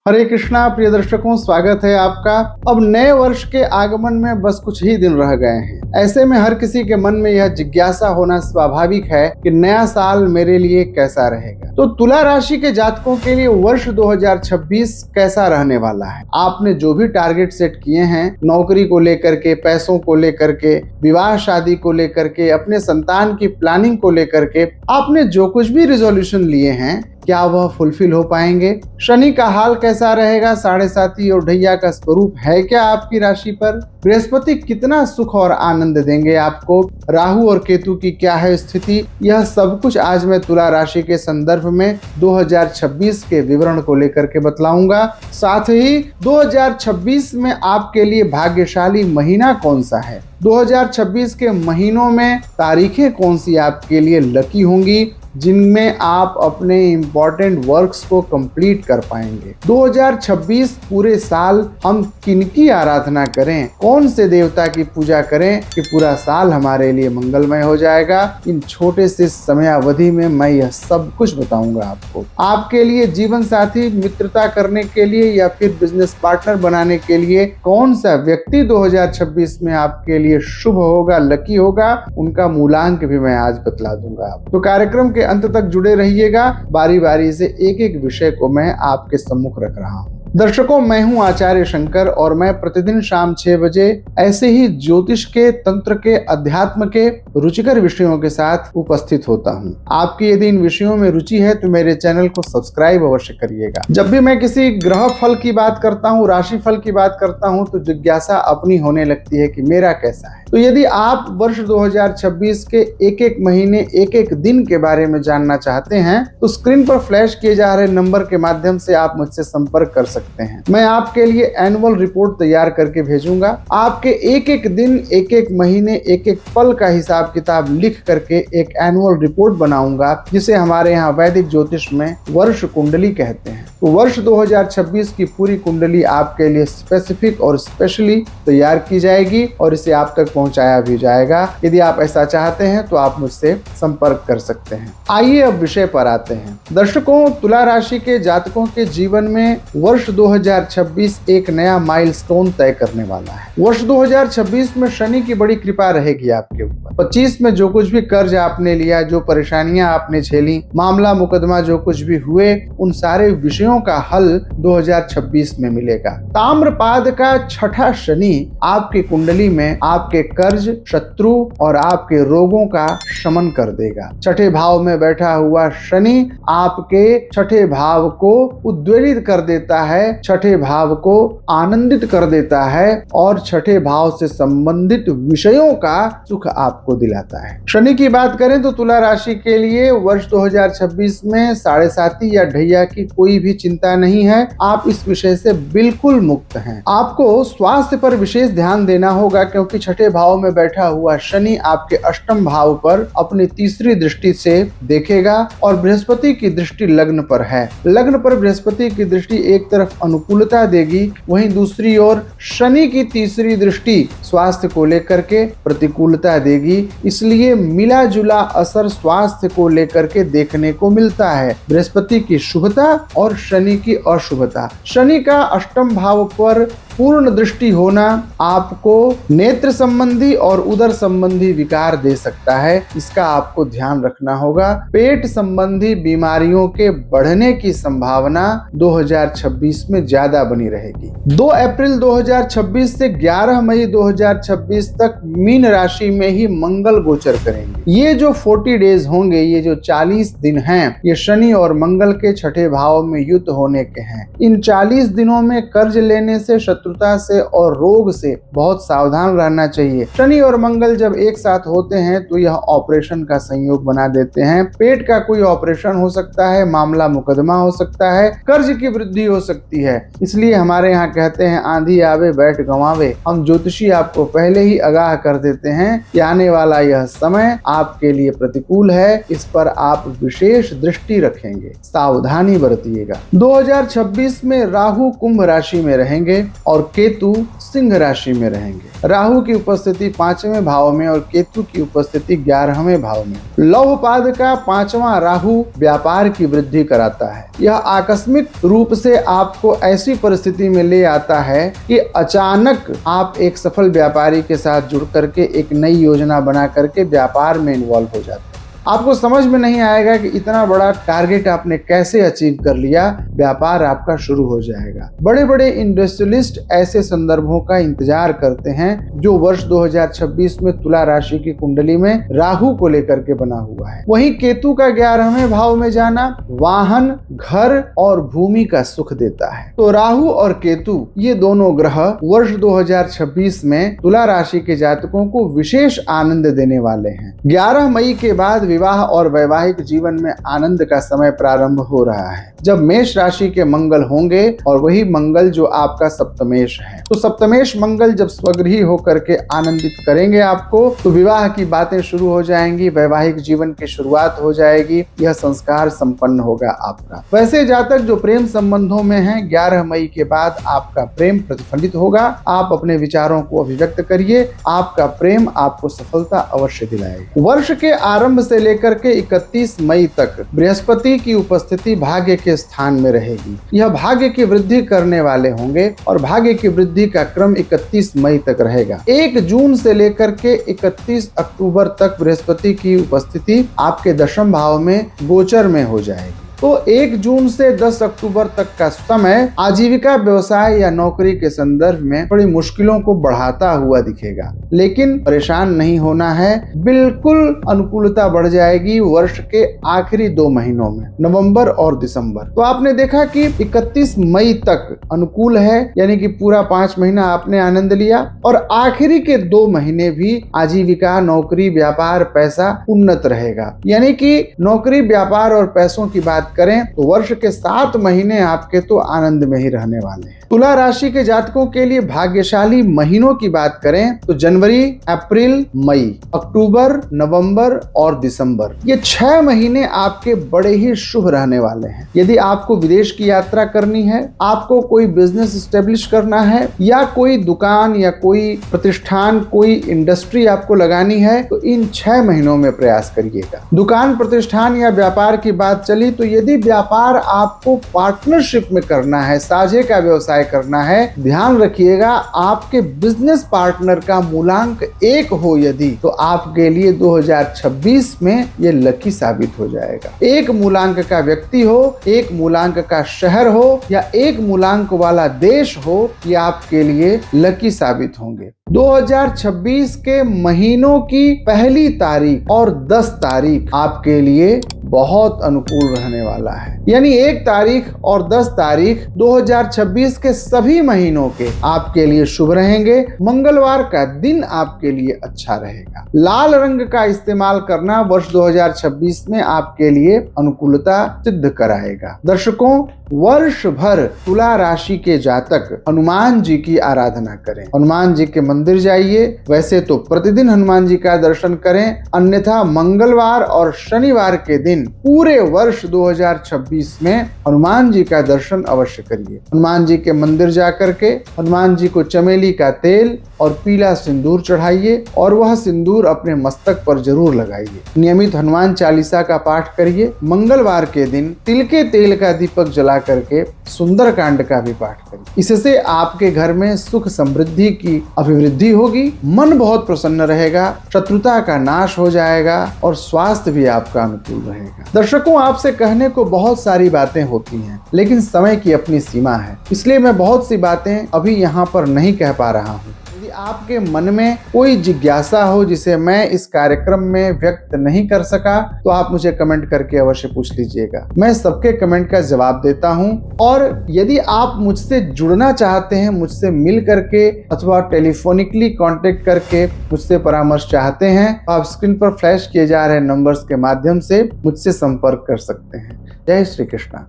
हरे कृष्णा प्रिय दर्शकों, स्वागत है आपका। अब नए वर्ष के आगमन में बस कुछ ही दिन रह गए हैं। ऐसे में हर किसी के मन में यह जिज्ञासा होना स्वाभाविक है कि नया साल मेरे लिए कैसा रहेगा। तो तुला राशि के जातकों के लिए वर्ष 2026 कैसा रहने वाला है। आपने जो भी टारगेट सेट किए हैं, नौकरी को लेकर के, पैसों को लेकर के, विवाह शादी को लेकर के, अपने संतान की प्लानिंग को लेकर के, आपने जो कुछ भी रिजोल्यूशन लिए हैं, क्या वह फुलफिल हो पाएंगे। शनि का हाल कैसा रहेगा, साढ़े साती और ढैया का स्वरूप है क्या आपकी राशि पर। बृहस्पति कितना सुख और आनंद देंगे आपको। राहु और केतु की क्या है स्थिति, यह सब कुछ आज मैं तुला राशि के संदर्भ में 2026 के विवरण को लेकर के बतलाऊंगा। साथ ही 2026 में आपके लिए भाग्यशाली महीना कौन सा है, 2026 के महीनों में तारीखें कौन सी आपके लिए लकी होंगी जिनमें आप अपने इम्पोर्टेंट वर्क्स को कंप्लीट कर पाएंगे। 2026 पूरे साल हम किनकी आराधना करें, कौन से देवता की पूजा करें कि पूरा साल हमारे लिए मंगलमय हो जाएगा। इन छोटे से समयावधि में मैं यह सब कुछ बताऊंगा आपको। आपके लिए जीवन साथी मित्रता करने के लिए या फिर बिजनेस पार्टनर बनाने के लिए कौन सा व्यक्ति 2026 में आपके लिए शुभ होगा, लकी होगा, उनका मूलांक भी मैं आज बतला दूंगा। तो कार्यक्रम के अंत तक जुड़े रहिएगा। बारी बारी से एक एक विषय को मैं आपके सम्मुख रख रहा हूँ। दर्शकों, मैं हूं आचार्य शंकर और मैं प्रतिदिन शाम 6 बजे ऐसे ही ज्योतिष के, तंत्र के, अध्यात्म के रुचिकर विषयों के साथ उपस्थित होता हूं। आपकी यदि इन विषयों में रुचि है तो मेरे चैनल को सब्सक्राइब अवश्य करिएगा। जब भी मैं किसी ग्रह फल की बात करता हूं, राशि फल की बात करता हूं, तो जिज्ञासा अपनी होने लगती है कि मेरा कैसा है। तो यदि आप वर्ष 2026 के एक एक महीने, एक एक दिन के बारे में जानना चाहते हैं तो स्क्रीन पर फ्लैश किए जा रहे नंबर के माध्यम से आप मुझसे संपर्क कर सकते हैं। मैं आपके लिए एनुअल रिपोर्ट तैयार करके भेजूंगा। आपके एक एक दिन, एक एक महीने, एक एक पल का हिसाब किताब लिख करके एक एनुअल रिपोर्ट बनाऊंगा, जिसे हमारे यहाँ वैदिक ज्योतिष में वर्ष कुंडली कहते हैं। तो वर्ष 2026 की पूरी कुंडली आपके लिए स्पेसिफिक और स्पेशली तैयार की जाएगी और इसे आप तक पहुंचाया भी जाएगा। यदि आप ऐसा चाहते हैं तो आप मुझसे संपर्क कर सकते हैं। आइए अब विषय पर आते हैं। दर्शकों, तुला राशि के जातकों के जीवन में वर्ष 2026 एक नया माइलस्टोन तय करने वाला है। वर्ष 2026 में शनि की बड़ी कृपा रहेगी आपके ऊपर। 25 में जो कुछ भी कर्ज आपने लिया, जो परेशानियां आपने झेली, मामला मुकदमा जो कुछ भी हुए, उन सारे विषयों का हल 2026 में मिलेगा। ताम्रपाद का छठा शनि आपकी कुंडली में आपके कर्ज, शत्रु और आपके रोगों का शमन कर देगा। छठे भाव में बैठा हुआ शनि आपके छठे भाव को उद्वेलित कर देता है, छठे भाव को आनंदित कर देता है और छठे भाव से संबंधित विषयों का सुख आपको दिलाता है। शनि की बात करें तो तुला राशि के लिए वर्ष 2026 में साढ़े साती या ढैया की कोई भी चिंता नहीं है। आप इस विषय से बिल्कुल मुक्त हैं। आपको स्वास्थ्य पर विशेष ध्यान देना होगा क्योंकि छठे भाव में बैठा हुआ शनि आपके अष्टम भाव पर अपनी तीसरी दृष्टि से देखेगा और बृहस्पति की दृष्टि लग्न पर है। लग्न पर बृहस्पति की दृष्टि एक तरफ अनुकूलता देगी, वहीं दूसरी ओर शनि की तीसरी दृष्टि स्वास्थ्य को लेकर के प्रतिकूलता देगी। इसलिए मिला जुला असर स्वास्थ्य को लेकर के देखने को मिलता है। बृहस्पति की शुभता और शनि की अशुभता। शनि का अष्टम भाव पर पूर्ण दृष्टि होना आपको नेत्र संबंधी और उदर संबंधी विकार दे सकता है, इसका आपको ध्यान रखना होगा। पेट संबंधी बीमारियों के बढ़ने की संभावना 2026 में ज्यादा बनी रहेगी। 2 अप्रैल 2026 से 11 मई 2026 तक मीन राशि में ही मंगल गोचर करेंगे। ये जो 40 डेज होंगे, ये जो 40 दिन हैं, ये शनि और मंगल के छठे भाव में युद्ध होने के हैं। इन 40 दिनों में कर्ज लेने से, शत्रुता से और रोग से बहुत सावधान रहना चाहिए। शनि और मंगल जब एक साथ होते हैं तो यह ऑपरेशन का संयोग बना देते हैं। पेट का कोई ऑपरेशन हो सकता है, मामला मुकदमा हो सकता है, कर्ज की वृद्धि हो सकती है। इसलिए हमारे यहाँ कहते हैं आंधी आवे बैठ गंवावे। हम ज्योतिषी आपको आपको पहले ही आगाह कर देते हैं कि आने वाला यह समय आपके लिए प्रतिकूल है, इस पर आप विशेष दृष्टि रखेंगे, सावधानी बरतिएगा। 2026 में राहु कुंभ राशि में रहेंगे और केतु सिंह राशि में रहेंगे। राहु की उपस्थिति 5वें भाव में और केतु की उपस्थिति 11वें भाव में। लौहपाद का 5वां राहु व्यापार की वृद्धि कराता है। यह आकस्मिक रूप से आपको ऐसी परिस्थिति में ले आता है कि अचानक आप एक सफल व्यापारी के साथ जुड़ करके एक नई योजना बना करके व्यापार में इन्वॉल्व हो जाते हैं। आपको समझ में नहीं आएगा कि इतना बड़ा टारगेट आपने कैसे अचीव कर लिया, व्यापार आपका शुरू हो जाएगा। बड़े बड़े इंडस्ट्रियलिस्ट ऐसे संदर्भों का इंतजार करते हैं जो वर्ष 2026 में तुला राशि की कुंडली में राहु को लेकर के बना हुआ है। वहीं केतु का 11वें भाव में जाना वाहन, घर और भूमि का सुख देता है। तो राहु और केतु ये दोनों ग्रह वर्ष 2026 में तुला राशि के जातकों को विशेष आनंद देने वाले हैं। 11 मई के बाद विवाह और वैवाहिक जीवन में आनंद का समय प्रारंभ हो रहा है, जब मेष राशि के मंगल होंगे और वही मंगल जो आपका सप्तमेश है। तो सप्तमेश मंगल जब स्वगृही होकर के आनंदित करेंगे आपको, तो विवाह की बातें शुरू हो जाएंगी, वैवाहिक जीवन की शुरुआत हो जाएगी, यह संस्कार संपन्न होगा आपका। वैसे जातक जो प्रेम संबंधों में हैं, 11 मई के बाद आपका प्रेम प्रतिफलित होगा। आप अपने विचारों को अभिव्यक्त करिए, आपका प्रेम आपको सफलता अवश्य दिलाएगा। वर्ष के आरंभ से लेकर के 31 मई तक बृहस्पति की उपस्थिति भाग्य के स्थान में रहेगी। यह भाग्य की वृद्धि करने वाले होंगे और भाग्य की वृद्धि का क्रम 31 मई तक रहेगा। 1 जून से लेकर के 31 अक्टूबर तक बृहस्पति की उपस्थिति आपके दशम भाव में गोचर में हो जाएगी। तो 1 जून से 10 अक्टूबर तक का समय आजीविका, व्यवसाय या नौकरी के संदर्भ में बड़ी मुश्किलों को बढ़ाता हुआ दिखेगा, लेकिन परेशान नहीं होना है, बिल्कुल अनुकूलता बढ़ जाएगी वर्ष के आखिरी 2 महीनों में, नवंबर और दिसंबर। तो आपने देखा कि 31 मई तक अनुकूल है, यानी कि पूरा 5 महीना आपने आनंद लिया, और आखिरी के 2 महीने भी आजीविका, नौकरी, व्यापार, पैसा उन्नत रहेगा। यानी कि नौकरी, व्यापार और पैसों की बात करें तो वर्ष के 7 महीने आपके तो आनंद में ही रहने वाले हैं। तुला राशि के जातकों के लिए भाग्यशाली महीनों की बात करें तो जनवरी, अप्रैल, मई, अक्टूबर, नवंबर और दिसंबर, ये 6 महीने आपके बड़े ही शुभ रहने वाले हैं। यदि आपको विदेश की यात्रा करनी है, आपको कोई बिजनेस स्टेब्लिश करना है, या कोई दुकान या कोई प्रतिष्ठान, कोई इंडस्ट्री आपको लगानी है, तो इन 6 महीनों में प्रयास करिएगा। दुकान, प्रतिष्ठान या व्यापार की बात चली तो यदि व्यापार आपको पार्टनरशिप में करना है, साझे का व्यवसाय करना है, ध्यान रखिएगा आपके बिजनेस पार्टनर का मूलांक 1 हो यदि, तो आपके लिए 2026 में ये लकी साबित हो जाएगा। 1 मूलांक का व्यक्ति हो, 1 मूलांक का शहर हो या 1 मूलांक वाला देश हो, ये आपके लिए लकी साबित होंगे। 2026 के महीनों की पहली तारीख और 10 तारीख आपके लिए बहुत अनुकूल रहने वाला है। यानी 1 तारीख और 10 तारीख 2026 के सभी महीनों के आपके लिए शुभ रहेंगे। मंगलवार का दिन आपके लिए अच्छा रहेगा। लाल रंग का इस्तेमाल करना वर्ष 2026 में आपके लिए अनुकूलता सिद्ध कराएगा। दर्शकों, वर्ष भर तुला राशि के जातक हनुमान जी की आराधना करें, हनुमान जी के मंदिर जाइए। वैसे तो प्रतिदिन हनुमान जी का दर्शन करें, अन्यथा मंगलवार और शनिवार के दिन पूरे वर्ष 2026 में हनुमान जी का दर्शन अवश्य करिए। हनुमान जी के मंदिर जाकर के हनुमान जी को चमेली का तेल और पीला सिंदूर चढ़ाइए और वह सिंदूर अपने मस्तक पर जरूर लगाइए। नियमित हनुमान चालीसा का पाठ करिए। मंगलवार के दिन तिल के तेल का दीपक जला करके सुंदर कांड का भी पाठ करिए। इससे आपके घर में सुख समृद्धि की अभिवृद्धि होगी, मन बहुत प्रसन्न रहेगा, शत्रुता का नाश हो जाएगा और स्वास्थ्य भी आपका अनुकूल रहेगा। दर्शकों, आपसे कहने को बहुत सारी बातें होती हैं, लेकिन समय की अपनी सीमा है, इसलिए मैं बहुत सी बातें अभी यहाँ पर नहीं कह पा रहा हूँ। यदि आपके मन में कोई जिज्ञासा हो जिसे मैं इस कार्यक्रम में व्यक्त नहीं कर सका, तो आप मुझे कमेंट करके अवश्य पूछ लीजिएगा। मैं सबके कमेंट का जवाब देता हूं। और यदि आप मुझसे जुड़ना चाहते हैं, मुझसे मिल करके अथवा टेलीफोनिकली कांटेक्ट करके मुझसे परामर्श चाहते हैं, तो आप स्क्रीन पर फ्लैश किए जा रहे नंबर्स के माध्यम से मुझसे संपर्क कर सकते हैं। जय श्री कृष्णा।